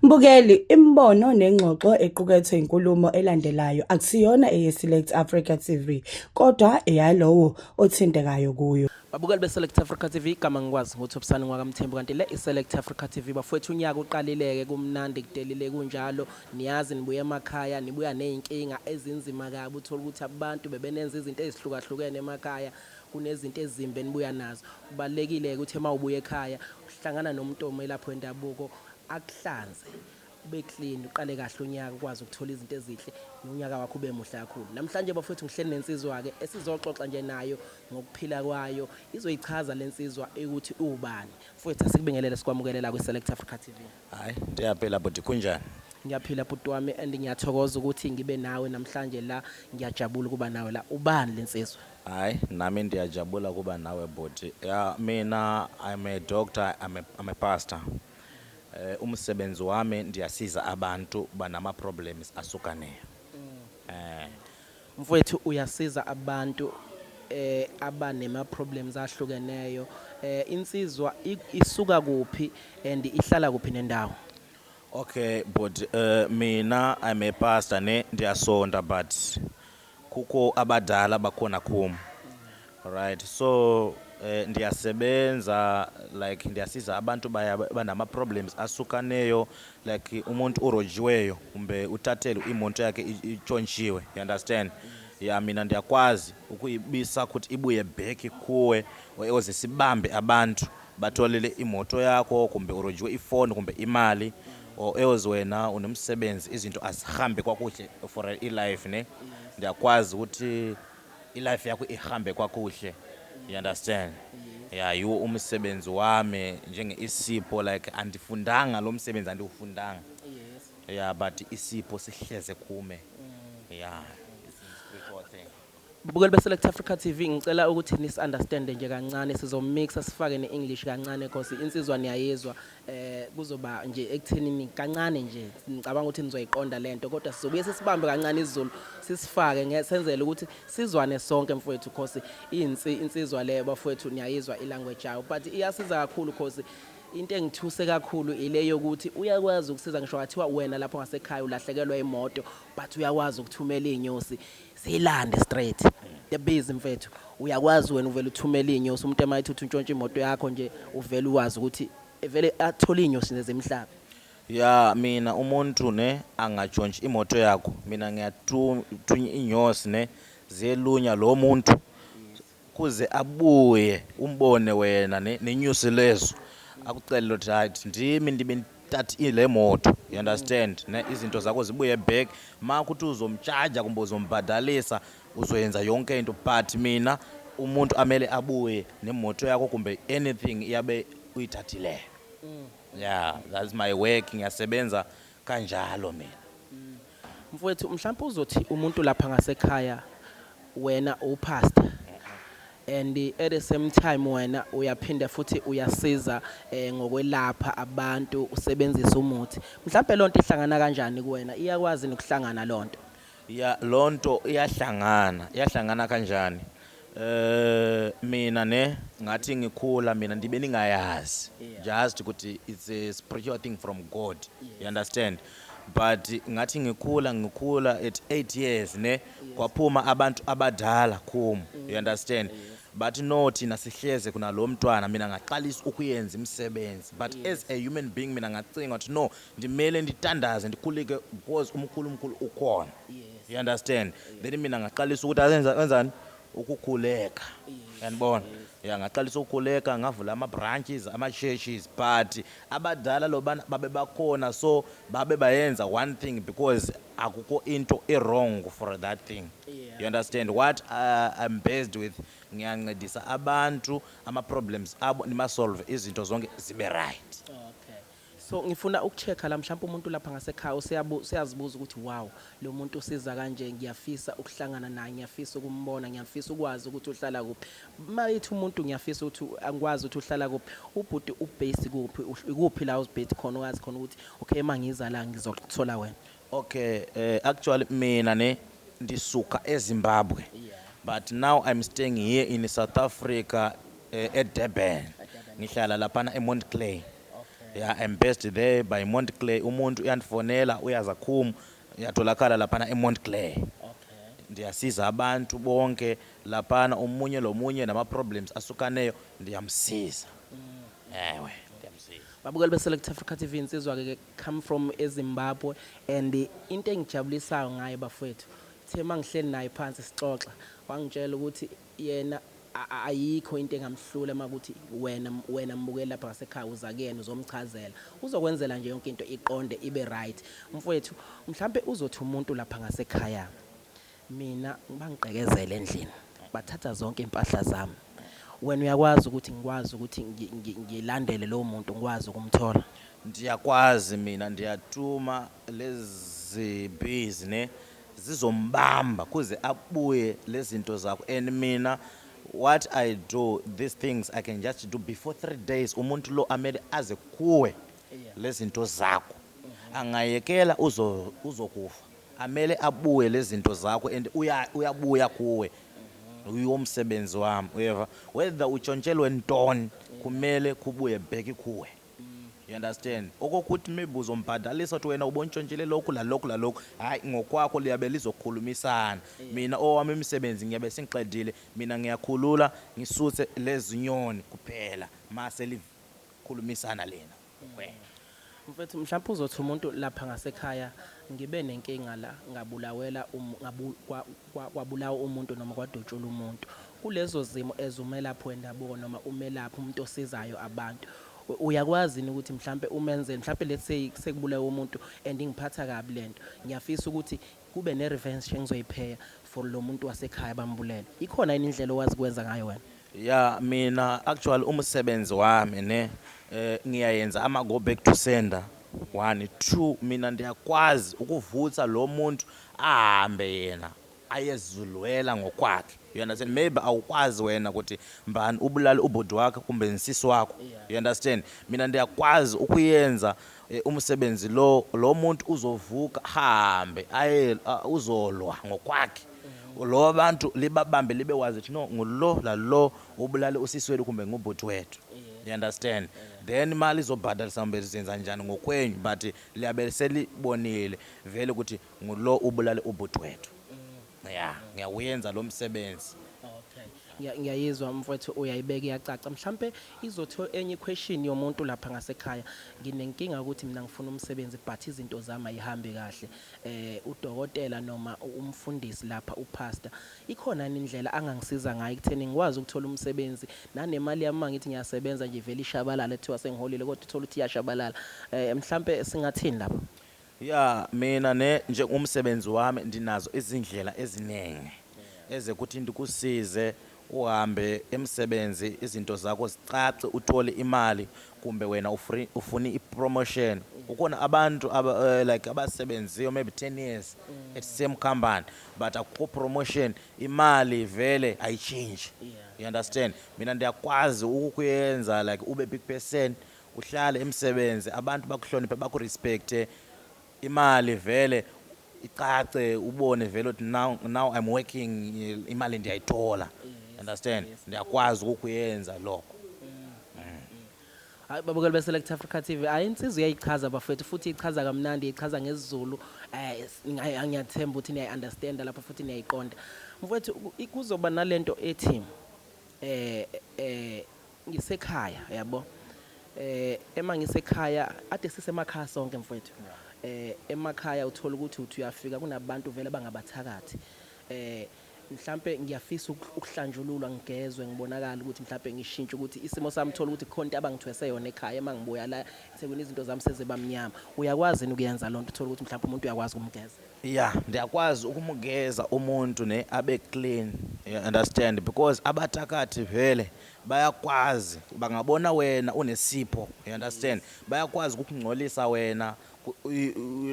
Mbukeli, imibono nengxoxo equkethwe inkulumo elandelayo akusiyona eyeSelect Africa TV, kodwa eyalowo othintekayo kuyo. Babukeli beSelect Africa TV, igama ngikwazi ngothobisana ngwakamthembu kanti le iSelect Africa TV bafowethu unyaka uqalileke kumnandi kudelile kunjalo niyazi nibuye emakhaya nibuya nezinkinga ezinzima kabi uthola ukuthi abantu bebenenza izinto ezihlukahlukene emakhaya kunezinto ezimbe nibuya nazo kubalekile ukuthi mawubuye ekhaya uhlangana nomuntu omelapho endabuko akuhlanze ube clean uqale kahle unyaka ukwazi ukuthola izinto ezihle nonyaka wakho ube muhle kakhulu. Namhlanje bafowethu ngihleli nensizwa ke esizoxoxa nje nayo ngokuphila kwayo izoyichaza lensizwa ukuthi ubani. Mfowethu asikubingelele sikwamukelela kwiSelect Africa TV. Hayi ndiyaphila bhuti kunjani? Ngiyaphila bhuti wami and ngiyathokoza ukuthi ngibe nawe namhlanje la ngiyajabula kuba nawe la. Ubani lensizwa? Hayi nami ndiyajabula kuba nawe bhuti. Mina I'm a doctor, I'm a pastor. Umsebenzi wami ndiyasiza abantu banama problems asukaneyo. Mfowethu uyasiza abantu abanema problems ahlukeneyo. Insizwa isuka kuphi and ihlala kuphi nendawo? Okay but mina I'm a pastor ndiyasonda but kuko abadala bakhona kum. Right, so ndiyasebenza like ndiyasiza abantu banama problems asukaneyo like umuntu urojiweyo kumbe uthathele imoto yakhe itshontshiwe, you understand? Mina ndiyakwazi ukuyibisa ukuthi ibuye back kuwe oze sibambe abantu batholele imoto yakho kumbe urojiwe ifone kumbe imali oze wena unomsebenzi izinto asihambe kwakuhle for life ne. Ndiyakwazi ukuthi ilife yakho ihambe kwakuhle, you understand? Yiwo umsebenzi wami isipho like andifundanga lo msebenzi andiwufundanga. But isipho sihleze kume. Babukeli beSelect Africa TV ngicela ukuthi nis-understand nje kancane sizomixa sifake ne-English kancane because insizwa niyayizwa kuzoba nje ekuthenini kancane nje ngicabanga ukuthi nizoyiqonda lento kodwa sizobuye sisibambe kancane isiZulu sisifake ngesenzele ukuthi sizwane sonke mfowethu because insizwa le bafowethu niyayizwa ilanguage yayo but iyasiza kakhulu because into engithuse kakhulu ile yokuthi uyakwazi ukusiza ngisho wathiwa wena lapho ngasekhaya ulahlekelwa imoto but uyakwazi ukuthumela izinyosi zilande straight the busy mfethu uyakwazi wena uvela uthumela izinyosi umuntu emayithi untshontshe imoto yakho nje uvela uwazi ukuthi evele athola izinyosi nezemhlaba. Mina umuntu angatshontshi imoto yakho mina ngiyathunya inyosi ziyelunya lo muntu kuze abuye umbone wena nenyusi lezo akucela ukuthi ndimi ndibe ntatha ile moto, you understand? Izinto zakho zibuye back makuthi uzomcharge kumbe uzombadalisa uzoyenza yonke into but mina umuntu amele abuye nemoto yakho kumbe anything iyabe uyithathile. That's my work, ngiyasebenza kanjalo mina. Mfowethu mhlawumbe uzothi umuntu lapha ngasekhaya wena upastor and at the same time wena uyaphinda futhi uyasiza ngokwelapha abantu usebenzisa umuthi mhlawumbe lonto ihlangana kanjani kuwena iyakwazi ukuhlangana lonto? Lonto iyahlangana kanjani? Mina ngathi ngikhula mina ndibe ningayazi just ukuthi it's a spiritual thing from God, you understand? But ngathi ngikhula at 8 years kwaphuma abantu abadala kum, you understand? But thina sihleze kuna lo mntwana mina ngaqalisa ukuyenza imisebenzi but as a human being mina ngacinga ukuthi no ndimele nditandaze ndikhuleke because umkhulu ukhona, you understand? Then mina ngaqalisa ukuthi wenzani ukukhuleka, yanibona? Ngaqalisa ukukhuleka ngavula ama-branches ama-churches but abadala lo bana babe bakhona so babe bayenza one thing because akukho into wrong for that thing, you understand? What I'm based with ngiyancedisa abantu ama-problems abo nima-solve izinto zonke zibe right. So ngifuna ukuchecka la mhlawumbe umuntu lapha ngasekhaya usiyazibuza ukuthi wow lo muntu usiza kanje ngiyafisa ukuhlangana naye ngiyafisa ukumbona ngiyafisa ukwazi ukuthi uhlala kuphi mayithi umuntu ngiyafisa ukuthi angikwazi ukuthi uhlala kuphi ubhuti ubase kuphi la uzibase khona uyazi khona ukuthi okay mangiza la ngizokuthola wena? Okay, actually mina ndisuka eZimbabwe but now I'm staying here in South Africa at Durban. Ngihlala lapha eMont Clay. Yeah, I'm based there by Montclair. Umuntu uyandifonela uyazakhuma yatholakala laphana eMontclair. Okay. Ndiyasiza abantu bonke laphana umunye lomunye nama-problems asukaneyo ndiyamsiza. Ewe, ndiyamsiza. Babukeli be-Select Africa TV insizwa-ke come from eZimbabwe and into engijabulisayo ngaye bafowethu the mangihleli naye phansi sixoxa wangitshela ukuthi yena ayikho into engamhlula makuthi wena mbukeli lapha ngasekhaya uza kuyena uzomchazela uzokwenzela nje yonke into iqonde ibe right mfowethu mhlambe uzothi umuntu lapha ngasekhaya mina bangigqekezele endlini bathatha zonke impahla zami wena uyakwazi ukuthi ngikwazi ukuthi ngilandele lo muntu ngikwazi ukumthola Ndiyakwazi mina ndiyatuma lezi bees ne zizombamba kuze abuye lezinto zakho and mina what I do these things I can just do before 3 days umuntu lo amele aze kuwe lezinto zakho angayekela uzokufa amele abuye lezinto zakho and uyabuya kuwe uyomsebenzi wami uyeva whether utshontshelwe ntoni kumele kubuye back kuwe. You understand? Okokuthi maybe uzombhadalisa ukuthi wena ubontshontshelele lokhu lalokhu hayi ngokwakho liyabe lizokhulumisana mina owami imisebenzi ngiyabe sengiqedile mina ngiyakhulula ngisuthe lezinyoni kuphela mase likhulumisana lena wena mfethu mhlawumbe uzothi umuntu lapha ngasekhaya ngibe nenkinga la ngabulawela kwabulawa umuntu noma kwadotshula umuntu kulezo zimo ezumelaphi wendabuko noma umelaphi umuntu osizayo abantu uyakwazi ukuthi mhlambe umenzele mhlambe let's say sekubulawa umuntu and ngiphatha kabi lento ngiyafisa ukuthi kube ne revenge engizoyiphaya for lo muntu wasekhaya bambulela ikhona yini indlela owazi kwenza ngayo wena yeah mina actually umsebenzi wami ne ngiyayenza ama go back to sender 1 2 mina ndiyakwazi ukuvutha lo muntu ahambe yena ayezulwela ngokwakhe you understand maybe awukwazi wena ukuthi mbani ubulali ubodi wakhe kumbe insisi wakho you understand mina ndiyakwazi ukuyenza umsebenzi lo muntu uzovuka hambe aye uzolwa ngokwakhe lo abantu libabambe libe wazi ukuthi no ngulo la lo ubulali usisi wethu kumbe ngubodi wethu you understand then imali izobhadalisa mbe izenza njani ngokwenyu but liyabe selibonile vele ukuthi ngulo ubulali ubodi wethu yeah ngiyawenza lo msebenzi. Okay ngiyayizwa mfowethu uyayibeka iyacaca mhlambe izothi enye question yomuntu lapha ngasekhaya nginenkinga ukuthi mina ngifuna umsebenzi but izinto zami ayihambi kahle udokotela noma umfundisi lapha upastor ikhona indlela angangisiza ngayo ekutheni ngikwazi ukuthola umsebenzi nanemali yami ngithi ngiyasebenza nje vele ishabalala ethiwa sengiholile kodwa uthola ukuthi iyashabalala mhlambe singathini lapha yeah mina nje umsebenzi wami ndinazo izindlela ezinenge ezekuthi ndikusize uhambe emsebenzi izinto zakho zicace uthole imali kumbe wena ufuna ipromotion ukona abantu like abasebenziyo maybe 10 years at same company but akukho promotion imali vele ayichange you understand mina ndiyakwazi ukuyenza like ube big person uhlale emsebenzi abantu bakuhloniphe bakurespect imali vele icace ubone vele ukuthi now I'm working imali ndiyayithola understand ndiyakwazi ukuyenza lokho hayi babukeli be-Select Africa TV insizwa uyayichaza bafethu futhi ichaza kamnandi ichaza ngesizulu ngiyathemba ukuthi niyayi-understand lapha futhi niyayiqonda mfethu kuzoba nalento ethi ngisekhaya yabo ema ngisekhaya ade sisemakhaya sonke mfethu emakhaya uthola ukuthi uyafika kunabantu vele bangabathakathi mhlambe ngiyafisa ukuhlanjululwa ngigezwe ngibonakala ukuthi mhlambe ngishintshe ukuthi isimo sami thola ukuthi khonto abangithwese yona ekhaya emangibuya la eThekwini izinto zami sezibamnyama uyakwazi ukuyenza lonto uthola ukuthi mhlambe umuntu uyakwazi ukumgeza yeah ndiyakwazi ukumgeza umuntu ne abe clean you understand because abathakathi vele bayakwazi bangabona wena unesipho you understand bayakwazi ukungcolisa wena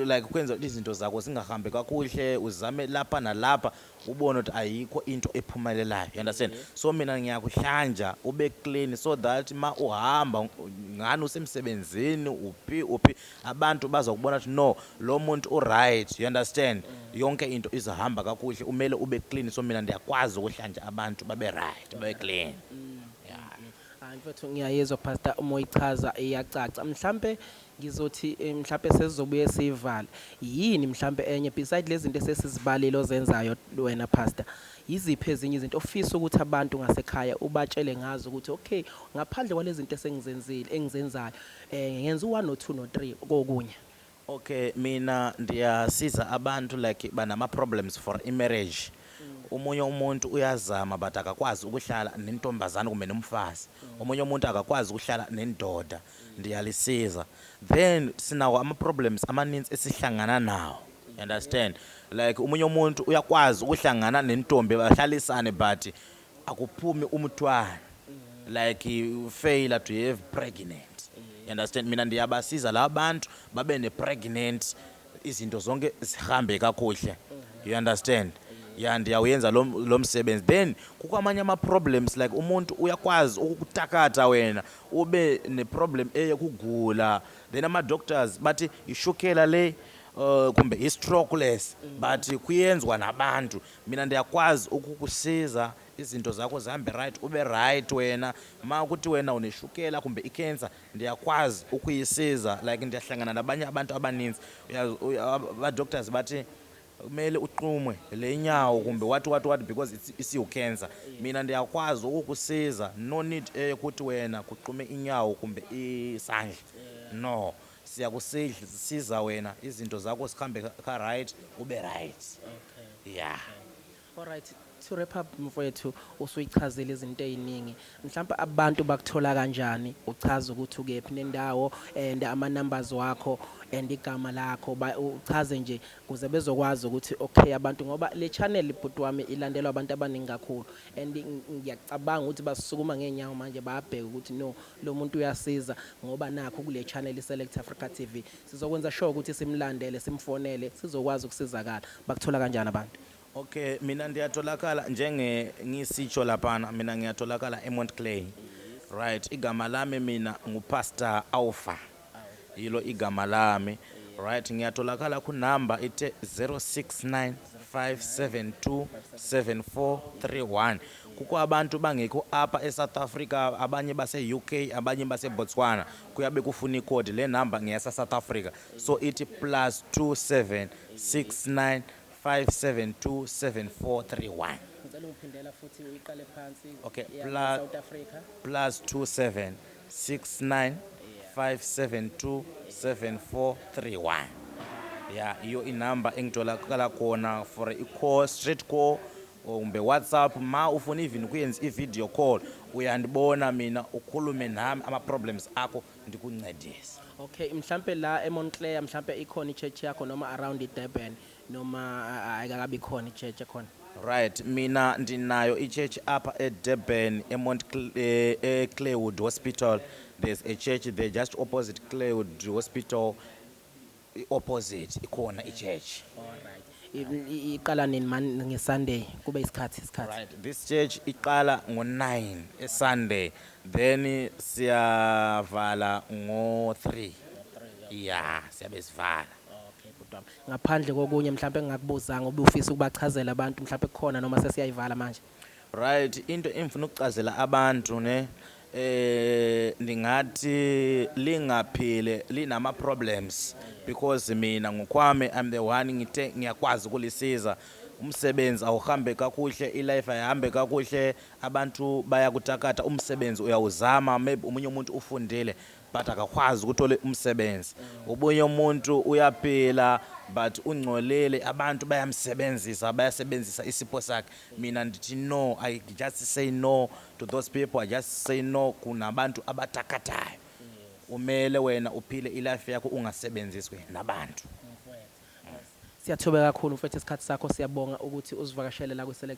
like kwenza izinto zakho singahambi kakuhle uzame lapha nalapha ubone ukuthi ayikho into ephumelelayo you understand so mina ngiyakuhlanja ube clean so that ma uhamba ngani usemsebenzini uphi abantu bazokubona ukuthi no lo muntu u right you understand yonke into izahamba kakuhle umele ube clean so mina ndiyakwazi ukuhlanja abantu babe right babe clean mfethu mfethu ngiyayezwa pastor uma uyichaza iyacaca mhlambe ngizothi mhlambe sesizobuye sivale yini mhlambe enye beside lezi zinto esesizibalile ozenzayo wena pastor yiziphi ezinye izinto ofisa ukuthi abantu ngasekhaya ubatshele ngazo ukuthi okay ngaphandle kwalezi zinto engizenzayo ngenza u1 no2 no3 kokunye. Okay, mina ndiyasiza abantu like banama problems for marriage. Umunye umuntu uyazama but akakwazi ukuhlala nentombazana kumbe nomfazi. Umunye umuntu akakwazi ukuhlala nendoda. Ndiyalisiza. Then sinawo ama problems amaninzi esihlangana nawo. You understand? Like umunye umuntu uyakwazi ukuhlangana nentombi bahlalisane but akuphumi umntwana. Like you fail to have pregnant. You understand? Mina ndiyabasiza la bantu babe ne pregnant izinto zonke zihambe kakuhle. You understand? Yeah, ndiyawuyenza lo msebenzi. Then kukho amanye ama problems like umuntu uyakwazi ukukutakata wena ube ne problem eyekugula. Then ama doctors bathi ishukela le kumbe i-stroke less but kuyenzwa nabantu. Mina ndiyakwazi ukukusiza izinto zakho zihambe right ube right wena ma ukuthi wena uneshukela kumbe icancer ndiyakwazi ukuyisiza like ndiyahlangana nabanye abantu abaninzi aba doctors bathi kumele uqumwe lenyawo kumbe what because it's your cancer. Mina ndiyakwazi ukukusiza no need ukuthi wena kuqume inyawo kumbe isandla no siyakusiza wena izinto zakho zihambe ka right ube right. Yeah. Alright, to wrap up mfowethu usuyichazile izinto eziningi mhlawumbe abantu bakuthola kanjani uchaza ukuthi ukephi nendawo and ama numbers wakho and igama lakho uchaze nje kuze bezokwazi ukuthi okay abantu ngoba le channel ibhuti wami ilandelwa abantu abaningi kakhulu and ngiyacabanga ukuthi basukuma ngenyawo manje bayabheka ukuthi no lo muntu uyasiza ngoba nakho kule channel Select Africa TV sizokwenza sure ukuthi simlandele simfonele sizokwazi ukusizakala bakuthola kanjani abantu. Okay, mina ndiyatholakala ngisitsho lapha mina ngiyatholakala eMontclair. Right, igama lami mina ngupastor Alpha. Yilo igama lami. Right, ngiyatholakala ku number ite 0695727431. Kuko abantu bangekho apha eSouth Africa abanye base UK abanye base Botswana kuyabe kufuna icode le number ngiyasa South Africa so ithi +2769 5727431. Ngicela ungiphindela futhi uyiqale phansi. Okay, South Africa +2769 5727431. Yeah, iyo inamba engitholakala khona for i-call straight call kumbe WhatsApp ma ufuna even ukuyenza i-video call uyandibona mina ukhulume nami ama problems akho ndikuncedise. Okay, mhlambe la eMontclair mhlambe ikhona ichurch yakho noma around iDurban noma ayikabi khona ichurch ekhona. Right, mina ndinayo ichurch apha eDurban eClaywood Hospital. There's a church there just opposite Claywood Hospital opposite ikhona ichurch. Alright. Iqala nini man ngeSunday kube isikhathi. Right, this church iqala ngo9 eSunday then siyavala ngo3. Yeah, siyabe sivala. Okay budwa. Ngaphandle kokunye mhlawumbe engakubuzanga ubufisa ukubachazela abantu mhlawumbe kukhona noma sesiyayivala manje. Right, into engifuna ukuchazela abantu ne ndingathi lingaphile linama problems because mina ngokwami I'm the one ngithe ngiyakwazi ukulisiza umsebenzi awuhambe kakuhle ilife ayihambe kakuhle abantu bayakutakata umsebenzi uyawuzama maybe umunye umuntu ufundile but akakwazi ukuthola umsebenzi ubunye umuntu uyaphila but ungcolele abantu bayasebenzisa isipho sakhe mina ndithi no I just say no to those people I just say no kunabantu abatakatayo umele wena uphile ilife yakho ungasebenziswe nabantu. Siyathoba kakhulu mfethu isikhathi sakho siyabonga ukuthi uzivakashele la ku Select